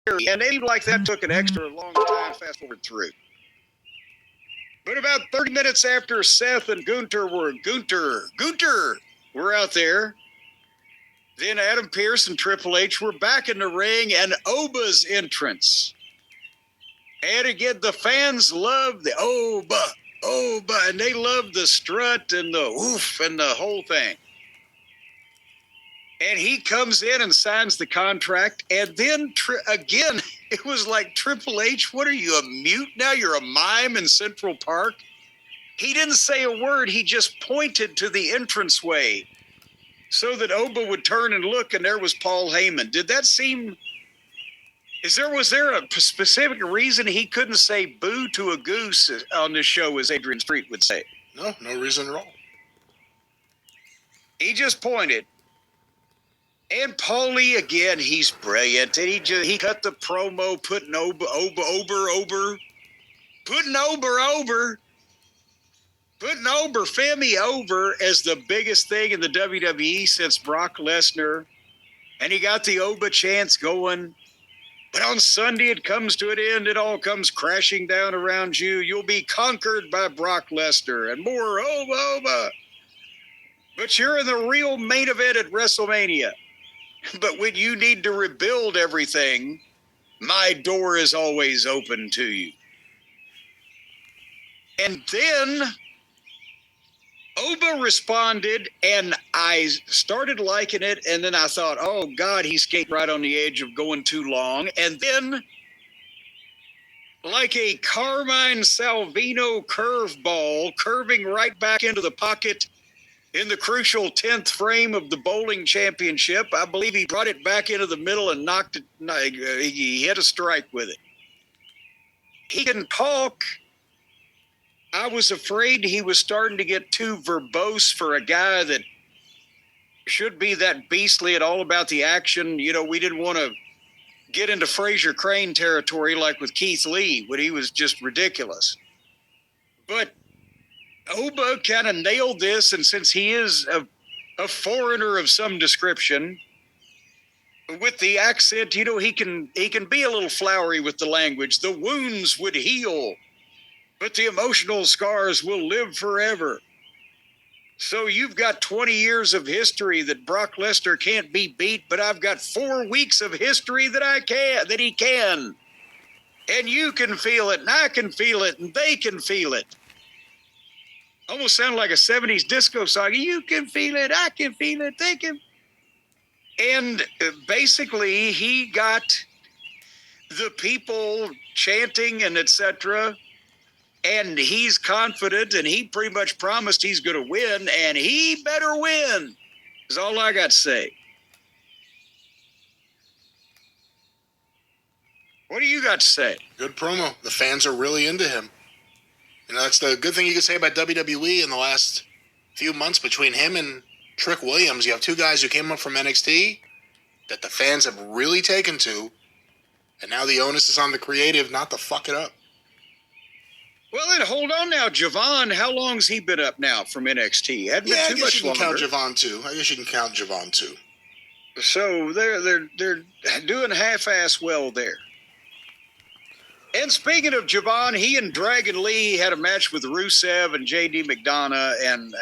And it like that took an extra long time fast forward through. But about 30 minutes after Seth and Gunter were out there, then Adam Pearce and Triple H were back in the ring, and Oba's entrance. And again, the fans love the Oba, and they love the strut and the woof and the whole thing. And he comes in and signs the contract, and then again, it was like, Triple H, what are you, a mute now? You're a mime in Central Park? He didn't say a word. He just pointed to the entranceway so that Oba would turn and look, and there was Paul Heyman. Did that seem... Was there a specific reason he couldn't say boo to a goose on this show, as Adrian Street would say? No reason at all. He just pointed. And Paulie, again, he's brilliant. And he cut the promo, putting Oba Femi over as the biggest thing in the WWE since Brock Lesnar. And he got the Oba chants going. But on Sunday, it comes to an end. It all comes crashing down around you. You'll be conquered by Brock Lesnar and more Oba. But you're in the real main event at WrestleMania. But when you need to rebuild everything, my door is always open to you. And then Oba responded, and I started liking it, and then I thought, oh, God, he skated right on the edge of going too long. And then, like a Carmine Salvino curveball, curving right back into the pocket in the crucial 10th frame of the bowling championship, I believe he brought it back into the middle and knocked it. He hit a strike with it. He can talk. I was afraid he was starting to get too verbose for a guy that should be that beastly at all about the action. You know, we didn't want to get into Fraser Crane territory like with Keith Lee, when he was just ridiculous. But Oba kind of nailed this, and since he is a foreigner of some description, with the accent, you know, he can be a little flowery with the language. The wounds would heal, but the emotional scars will live forever. So you've got 20 years of history that Brock Lesnar can't be beat, but I've got 4 weeks of history that he can. And you can feel it, and I can feel it, and they can feel it. Almost sounded like a 70s disco song. You can feel it, I can feel it, they can. And basically, he got the people chanting and etc., and he's confident, and he pretty much promised he's going to win, and he better win, is all I got to say. What do you got to say? Good promo. The fans are really into him. You know, that's the good thing you can say about WWE in the last few months between him and Trick Williams. You have two guys who came up from NXT that the fans have really taken to, and now the onus is on the creative not to fuck it up. Well, then hold on now, Javon. How long's he been up now from NXT? Hadn't been too much longer. I guess you can count Javon too. So they're doing half-ass well there. And speaking of Javon, he and Dragon Lee had a match with Rusev and JD McDonough, and